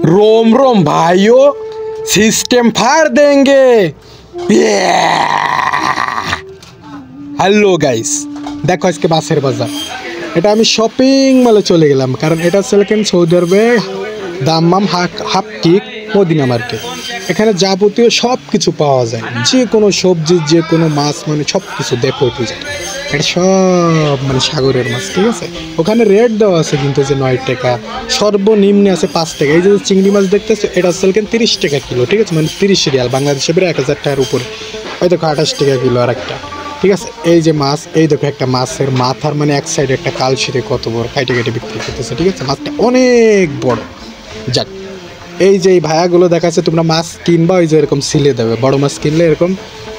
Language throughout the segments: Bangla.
रोम रोम भाइयों, सिस्टम फाड़ देंगे। হ্যালো গাইস, দেখো আজকে বাসের বাজার। এটা আমি শপিং মলে চলে গেলাম, কারণ এটা সিলেকেন সৌদি আরবে দাম্মাম হাফ কিক মদিনা মার্কেট। এখানে যাবতীয় সব কিছু পাওয়া যায়, যে কোনো সবজি, যে কোনো মাছ, মানে সব কিছু দেখো একটু যায়। এটা সব মানে সাগরের মাছ, ঠিক আছে। ওখানে রেট দেওয়া আছে কিন্তু, যে 9 টাকা, সর্বনিম্নে আছে 5 টাকা। এই যে চিংড়ি মাছ দেখতেছে, এটা সিলেকেন 30 টাকা কিলো, ঠিক আছে, মানে 30 রিয়াল, বাংলাদেশে প্রায় 1000 টাকার উপরে। ওই দেখো 28 টাকা কিলো আর একটা, ঠিক আছে। এই যে মাছ, এই দেখো একটা মাছের মাথার মানে এক সাইডে একটা কালশিরে কত বড় কাইটে কেটে বিক্রি করতেছে, ঠিক আছে। মাছটা অনেক বড়। যাক, এই যে এই ভায়াগুলো দেখাচ্ছে, তোমরা মাছ কিনবা ওই যে এরকম সিলে দেবে, বড় মাছ কিনলে এরকম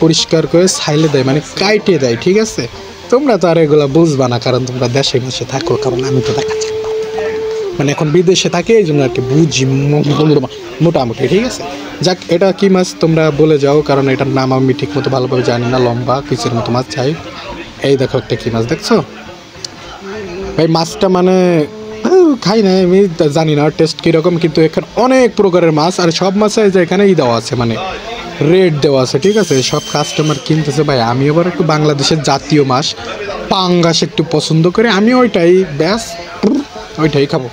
পরিষ্কার করে সাইলে দেয়, মানে কাইটে দেয়, ঠিক আছে। তোমরা তো আর এগুলো বুঝবা না, কারণ তোমরা দেশে মাসে থাকো, কারণ আমি তো দেখাচ্ছি মানে এখন বিদেশে থাকি, এই জন্য আর কি বুঝি মোটামুটি, ঠিক আছে। যাক, এটা কি মাছ তোমরা বলে যাও, কারণ এটার নাম আমি ঠিক মতো ভালোভাবে জানি না। লম্বা পিসের মতো মাছ চাই। এই দেখো একটা কি মাছ দেখছো ভাই, মাছটা মানে খাই না আমি, জানি না টেস্ট কীরকম, কিন্তু এখানে অনেক প্রকারের মাছ, আর সব মাছে যে এখানে দেওয়া আছে, মানে রেট দেওয়া আছে, ঠিক আছে। সব কাস্টমার কিনতেছে ভাই। আমি আবার একটু বাংলাদেশের জাতীয় মাছ পাঙ্গাস একটু পছন্দ করি, আমি ওইটাই ব্যাস ওইটাই খাবো।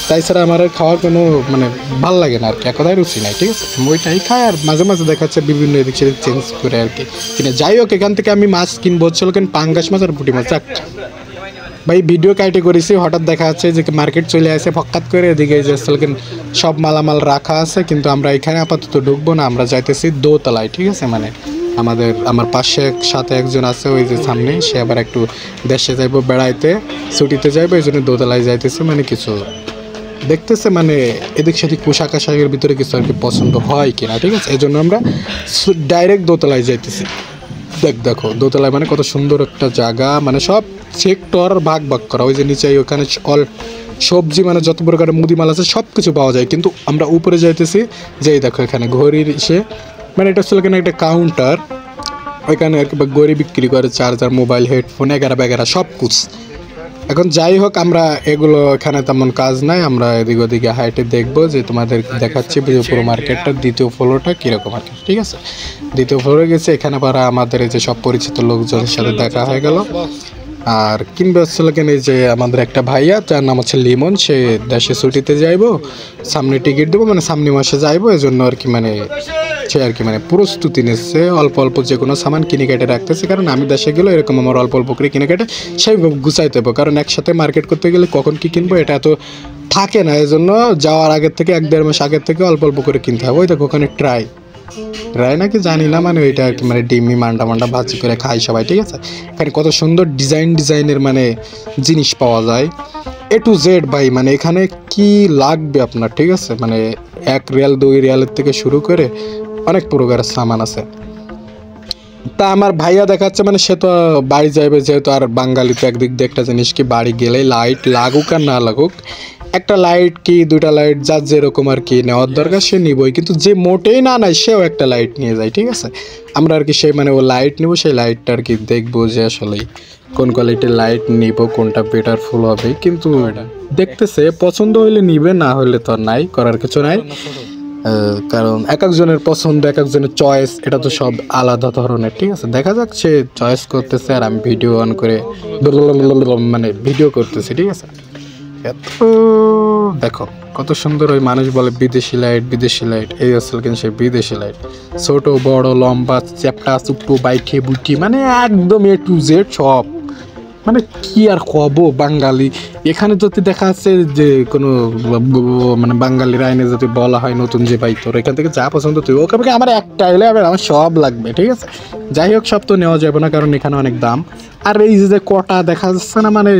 তাই ছাড়া আমার খাওয়ার কোনো মানে ভাল লাগে না আর কি, একদাই রুচি নাই, ঠিক আছে। ওইটাই খাই, আর মাঝে মাঝে দেখাচ্ছে বিভিন্ন এদিক সেদিক চেঞ্জ করে আর কি কিনে। যাই হোক, এখান থেকে আমি মাছ কিনবো হচ্ছিল কেন, পাঙ্গাস মাছ আর পুঁটি মাছ। যাক ভাই, ভিডিও কাইটে করেছি, হঠাৎ দেখা যাচ্ছে যে মার্কেট চলে আসে ফক্কাত করে, এদিকে যে আসলে সব মালামাল রাখা আছে, কিন্তু আমরা এখানে আপাতত ঢুকবো না, আমরা যাইতেছি দোতলায়, ঠিক আছে। মানে আমার পাশে সাথে একজন আছে ওই যে সামনে, সে আবার একটু দেশে যাইবো বেড়াইতে, ছুটিতে যাইবো, এই জন্য দোতলায় যাইতেছে, মানে কিছু দেখতেছে, মানে এদিক সেদিক পোশাক আশাকের ভিতরে কিছু আর কি পছন্দ হয় কিনা, ঠিক আছে। এই জন্য আমরা ডাইরেক্ট দোতলায় যাইতেছি। দেখো দোতলায় মানে কত সুন্দর একটা জায়গা, মানে সব সেক্টর ভাগ ভাগ করা। ওই যে নিচে ওখানে অল সবজি, মানে যত প্রকারের মুদিমাল আছে সব কিছু পাওয়া যায়, কিন্তু আমরা উপরে যাইতেছি। যেই দেখো এখানে ঘড়ির সে, মানে এটা ছিল এখানে একটা কাউন্টার, ওইখানে আর কি ঘড়ি বিক্রি করে, চার্জার, মোবাইল, হেডফোন, এগারা বেগারা সব কুছ। এখন যাই হোক, আমরা এগুলো এখানে তেমন কাজ নাই, আমরা এদিক ওদিকে হাইটে দেখবো, যে তোমাদের দেখাচ্ছি পুরো মার্কেটটা, দ্বিতীয় ফ্লোরটা কীরকম আর কি, ঠিক আছে। দ্বিতীয় ফ্লোরে গেছে, এখানে পারা আমাদের এই যে সব পরিচিত লোকজনের সাথে দেখা হয়ে গেল। আর কিনবে হচ্ছিল কেন, এই যে আমাদের একটা ভাইয়া, যার নাম হচ্ছে লিমন, সে দেশে ছুটিতে যাইবো, সামনে টিকিট দেবো, মানে সামনে মাসে যাইবো, এই জন্য আর কি মানে সে আর কি মানে প্রস্তুতি নিচ্ছে, অল্প অল্প যে কোনো সামান কিনে কেটে রাখতেছে, কারণ আমি দেশে গেলেও এরকম আমার অল্প অল্প করে কিনে কেটে সেই গুছাইতে হবে, কারণ একসাথে মার্কেট করতে গেলে কখন কি কিনবো এটা তো থাকে না, এই জন্য যাওয়ার আগের থেকে 1-1.5 মাস আগের থেকে অল্প অল্প করে কিনতে হবে। ওই দেখো ওখানে ট্রাই নাকি জানি না, মানে ওইটা আর কি মানে ডিমি মান্ডা ভাজি করে খাই সবাই, ঠিক আছে। এখানে কত সুন্দর ডিজাইনের মানে জিনিস পাওয়া যায়, A to Z ভাই, মানে এখানে কি লাগবে আপনার, ঠিক আছে। মানে 1 রিয়াল 2 রিয়ালের থেকে শুরু করে অনেক প্রকারের সামান আছে। তা আমার ভাইয়া দেখাচ্ছে, মানে সে তো বাড়ি যাইবে, যেহেতু আর বাঙালি তো একদিক দিয়ে একটা জিনিস কি, বাড়ি গেলেই লাইট লাগুক আর না লাগুক, একটা লাইট কি 2টা লাইট যার যেরকম আর কি নেওয়ার দরকার সে নিবই, কিন্তু যে মোটেই না নেয় সেও একটা লাইট নিয়ে যায়, ঠিক আছে। আমরা আর কি সেই মানে ও লাইট নেবো, সেই লাইটটা আর কি দেখবো যে আসলে কোন কোয়ালিটির লাইট নিব, কোনটা বেটার ফুল হবে, কিন্তু দেখতেছে পছন্দ হইলে নিবে, না হলে তো নাই করার কিছু নাই, কারণ এক একজনের পছন্দ, এক একজনের চয়েস, এটা তো সব আলাদা ধরনের, ঠিক আছে। দেখা যাক সে চয়েস করতেছে, আর আমি ভিডিও অন করে মানে ভিডিও করতেছি, ঠিক আছে। দেখো কত সুন্দর, ওই মানুষ বলে বিদেশি লাইট, এই আসলে কিন্তু সে বিদেশি লাইট, ছোট বড় লম্বা চ্যাপটা চুপ্পু বাইঠে বুটি, মানে একদম A to Z সব, মানে কি আর কব বাঙালি। এখানে যদি দেখা যাচ্ছে যে কোনো মানে বাঙালির আইনে যদি বলা হয় নতুন যে ভাই তোর এখান থেকে যা পছন্দ তুই ওকে, আমার একটা হলে আমার সব লাগবে, ঠিক আছে। যাই হোক, সব তো নেওয়া যাবে না, কারণ এখানে অনেক দাম। আর এই যে কটা দেখা যাচ্ছে না, মানে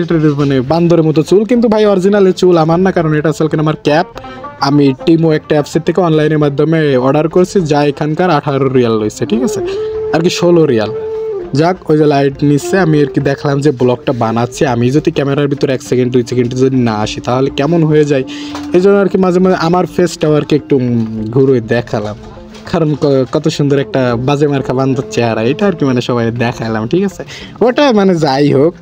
মানে বান্দরের মতো চুল, কিন্তু ভাই অরিজিনালের চুল আমার না, কারণ এটা আসলে আমার ক্যাপ, আমি টিমো একটা অ্যাপসের থেকে অনলাইনের মাধ্যমে অর্ডার করছি, যা এখানকার 18 রিয়াল রয়েছে, ঠিক আছে, আর কি 16 রিয়াল। যাক, ওই যে লাইট নিচ্ছে, আমি আর কি দেখলাম যে ব্লগটা বানাচ্ছি, আমি যদি ক্যামেরার ভিতরে 1 সেকেন্ড 2 সেকেন্ড যদি না আসি তাহলে কেমন হয়ে যায়, এই জন্য আর কি মাঝে মাঝে আমার ফেসটাও আর কি একটু ঘুরে দেখালাম, কারণ কত সুন্দর একটা বাজে মার্কা বান্ধব চেহারা, এটা আর কি মানে সবাই দেখালাম, ঠিক আছে। ওটা মানে যাই হোক,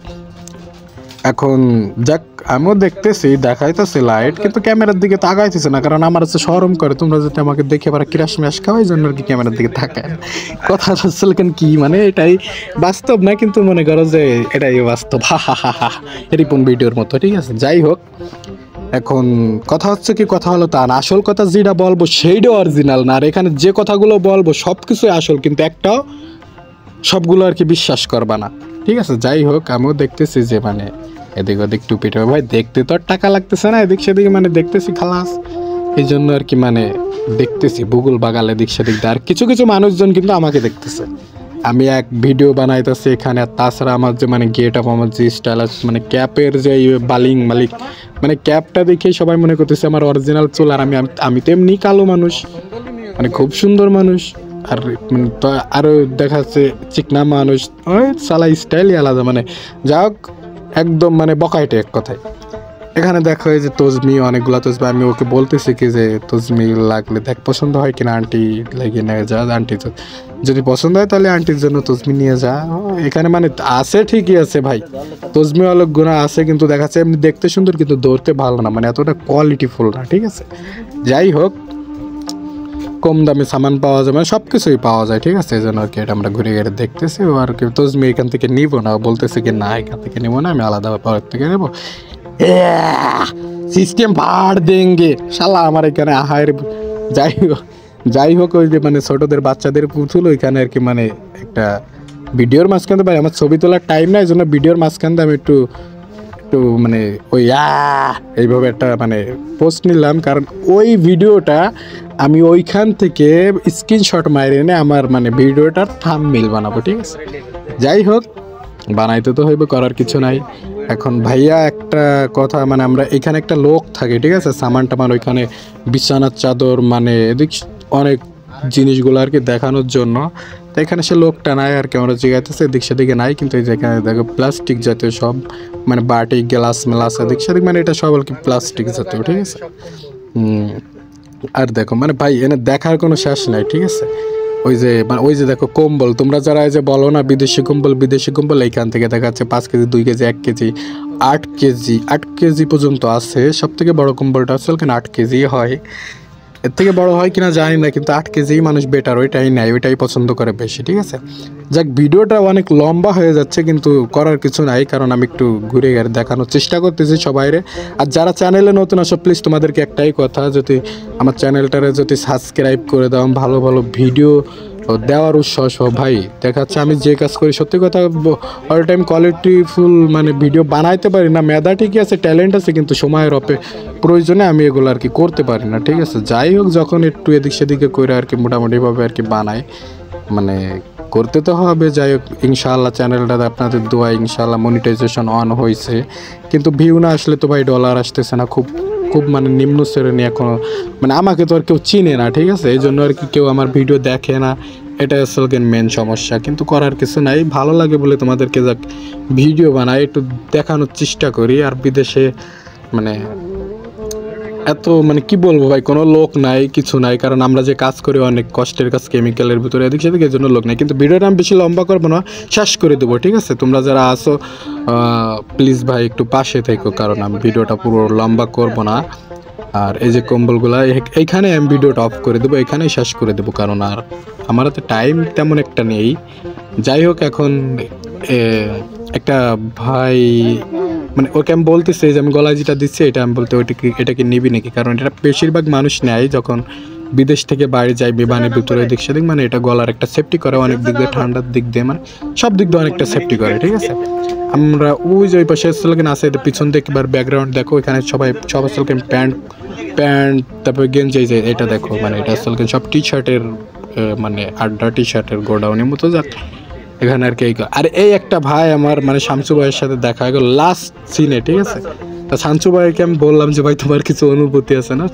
এখন যাক আমিও দেখতেছি দেখাইতেছি লাইট, কিন্তু ক্যামেরার দিকে তাকাইতেছে না, কারণ আমার হচ্ছে শরম করে তোমরা যদি আমাকে দেখে আবার ক্রাশ ম্যাশ খাওয়াই জন্য আর কি ক্যামেরার দিকে তাকায়। কথা হচ্ছে কেন কি মানে এটাই বাস্তব না, কিন্তু মনে করো যে এটাই বাস্তব, হা হা হা হা রিপন ভিডিওর মতো, ঠিক আছে। যাই হোক, এখন কথা হচ্ছে কি, কথা হলো তা না, আসল কথা যেটা বলবো সেইটাও অরিজিনাল না, আর এখানে যে কথাগুলো বলবো সব কিছুই আসল, কিন্তু একটাও সবগুলো আর কি বিশ্বাস করবা না, ঠিক আছে। যাই হোক, আমিও দেখতেছি যে মানে এদিক ওদিক টুপি টুপি ভাই দেখতে তো আর টাকা লাগতেছে না, এদিক সেদিকে মানে দেখতেছি খালাস, এই জন্য আর কি মানে দেখতেছি বুগুল বাগাল এদিক সেদিক দিয়ে। আর কিছু কিছু মানুষজন কিন্তু আমাকে দেখতেছে, আমি এক ভিডিও বানাইতেছি এখানে, আর তাছাড়া আমার যে মানে গেট আপ, আমার যে স্টাইল আছে, মানে ক্যাপের যে বালিং মালিক, মানে ক্যাপটা দেখেই সবাই মনে করতেছে আমার অরিজিনাল চুল, আর আমি তো এমনি কালো মানুষ, মানে খুব সুন্দর মানুষ, আর মানে তো আরও দেখা যাচ্ছে চিকনা মানুষ, ওই সালা স্টাইলই আলাদা, মানে যা হোক একদম মানে বকাইটে এক কথায়। এখানে দেখো এই যে তজমি, অনেকগুলো তজমি, আমি ওকে বলতেছি কি যে তজমি লাগলে দেখ পছন্দ হয় কিনা, আন্টি লাগিয়ে নিয়ে যা, আন্টি যদি পছন্দ হয় তাহলে আন্টির জন্য তজমি নিয়ে যা। এখানে মানে আছে, ঠিকই আছে ভাই, তজমি অনেক গুণা আছে, কিন্তু দেখা যাচ্ছে এমনি দেখতে সুন্দর কিন্তু ধরতে ভালো না, মানে এতটা কোয়ালিটিফুল না, ঠিক আছে। যাই হোক, কম দামে সামান পাওয়া যায়, মানে সব কিছুই পাওয়া যায়, ঠিক আছে। এই জন্য আর কি এটা আমরা ঘুরে ঘুরে দেখতেছি, আর কি তজমি এখান থেকে নিব না, বলতেছে কি না এখান থেকে নিবো না, আমি আলাদা পরের থেকে নেবো, সিস্টেম ভাড় দেঙ্গে শালা আমার এখানে আহার। যাই হোক ওই যে মানে ছোটদের বাচ্চাদের পুতুল ওইখানে আর কি মানে একটা ভিডিওর মাঝখানে, ভাই আমার ছবি তোলার টাইম নাই, এই জন্য ভিডিওর মাঝখানে আমি একটু একটু মানে ওই এইভাবে একটা মানে পোস্ট নিলাম, কারণ ওই ভিডিওটা আমি ওইখান থেকে স্ক্রিনশট মাইরে এনে আমার মানে ভিডিওটার থাম্বনেইল বানাবো, ঠিক আছে। যাই হোক, বানাইতে তো হইবে, করার কিছু নাই। এখন ভাইয়া একটা কথা, মানে আমরা এখানে একটা লোক থাকে, ঠিক আছে, সামান টামান ওইখানে বিছানার চাদর মানে এদিক অনেক জিনিসগুলো আর কি দেখানোর জন্য, তো এখানে সে লোকটা নাই আর কি, আমরা জিগাইতেছে এদিক সেদিকে নাই, কিন্তু এই যেখানে দেখো প্লাস্টিক জাতীয় সব মানে বাটি গ্লাস মেলাস এদিক সেদিক, মানে এটা সব আর কি প্লাস্টিক জাতীয়, ঠিক আছে। আর দেখো মানে ভাই এনে দেখার কোনো শেষ নাই, ঠিক আছে। ওই যে দেখো কম্বল, তোমরা যারা এই যে বলো না বিদেশি কম্বল, এইখান থেকে দেখা যাচ্ছে 5 কেজি 2 কেজি 1 কেজি 8 কেজি পর্যন্ত আছে। সব থেকে বড় কম্বলটা আসলে কেন 8 কেজি হয়, এর থেকে বড় হয় কিনা জানি না, কিন্তু 8 কেজি মানুষ বেটার, ওইটাই নেয়, ওইটাই পছন্দ করে বেশি, ঠিক আছে। যাক, ভিডিওটা অনেক লম্বা হয়ে যাচ্ছে, কিন্তু করার কিছু নাই, কারণ আমি একটু ঘুরে ঘুরে দেখানোর চেষ্টা করতেছি সবাইরে। আর যারা চ্যানেলে নতুন আসো প্লিজ তোমাদেরকে একটাই কথা, যদি আমার চ্যানেলটারে যদি সাবস্ক্রাইব করে দাও, ভালো ভালো ভিডিও দেওয়ার উৎসাহ ভাই। দেখা যাচ্ছে আমি যে কাজ করি সত্যি কথা অল টাইম কোয়ালিটিফুল মানে ভিডিও বানাইতে পারি না, মেধা ঠিকই আছে, ট্যালেন্ট আছে, কিন্তু সময়ের প্রয়োজনে আমি এগুলো আর কি করতে পারি না, ঠিক আছে। যাই হোক, যখন একটু এদিক সেদিকে করে আর কি মোটামুটিভাবে আর কি বানাই, মানে করতে তো হবে। যাই হোক, ইনশাআল্লাহ চ্যানেলটাতে আপনাদের দোয়া ইনশাআল্লাহ মনিটাইজেশন অন হয়েছে, কিন্তু ভিউ না আসলে তো ভাই ডলার আসতেছে না, খুব মানে নিম্ন শ্রেণী এখন, মানে আমাকে তো আর কেউ চিনে না, ঠিক আছে, এই জন্য আর কি কেউ আমার ভিডিও দেখে না, এটা আসলে মেন সমস্যা, কিন্তু করার কিছু নাই, ভালো লাগে বলে তোমাদেরকে যাক ভিডিও বানাই, একটু দেখানোর চেষ্টা করি। আর বিদেশে মানে এত মানে কি বলবো ভাই, কোনো লোক নাই, কিছু নাই, কারণ আমরা যে কাজ করি অনেক কষ্টের কাজ, কেমিক্যালের ভিতরে এদিক সেদিকে, এই জন্য লোক নাই। কিন্তু ভিডিওটা আমি বেশি লম্বা করবো না, শেষ করে দেবো, ঠিক আছে। তোমরা যারা আসো প্লিজ ভাই একটু পাশে থেকো, কারণ আমি ভিডিওটা পুরো লম্বা করবো না। আর এই যে কম্বলগুলো এইখানে আমি ভিডিওটা অফ করে দেবো, এখানেই শেষ করে দেবো, কারণ আর আমার হাতে টাইম তেমন একটা নেই। যাই হোক, এখন একটা ভাই মানে ওকে আমি বলতেছি যে আমি গলায় যেটা দিচ্ছি এটা আমি বলতে এটাকে নিবি নাকি, কারণ এটা বেশিরভাগ মানুষ নেয় যখন বিদেশ থেকে বাইরে যায় বিমানের ভিতরে দিক সেদিক, মানে এটা গলার একটা সেফটি করে, অনেক দিক দিয়ে ঠান্ডার দিক দিয়ে মানে সব দিক দিয়ে অনেকটা সেফটি করে, ঠিক আছে। আমরা ওই যে ওই পাশে আসলে আছে, এটা পিছন থেকে এবার ব্যাকগ্রাউন্ড দেখো, এখানে সব আসলে প্যান্ট তারপরে গেঞ্জি, যে এটা দেখো মানে এটা আসলে সব টি শার্টের মানে আড্ডা টি শার্টের গোডাউনের মতো যাক এখানে আর কি। আর এই একটা ভাই আমার মানে শামসু ভাইয়ের সাথে দেখা গেল লাস্ট সিনে, ঠিক আছে। তা শামসু ভাইকে আমি বললাম যে ভাই তোমার কিছু অনুভূতি আছে না,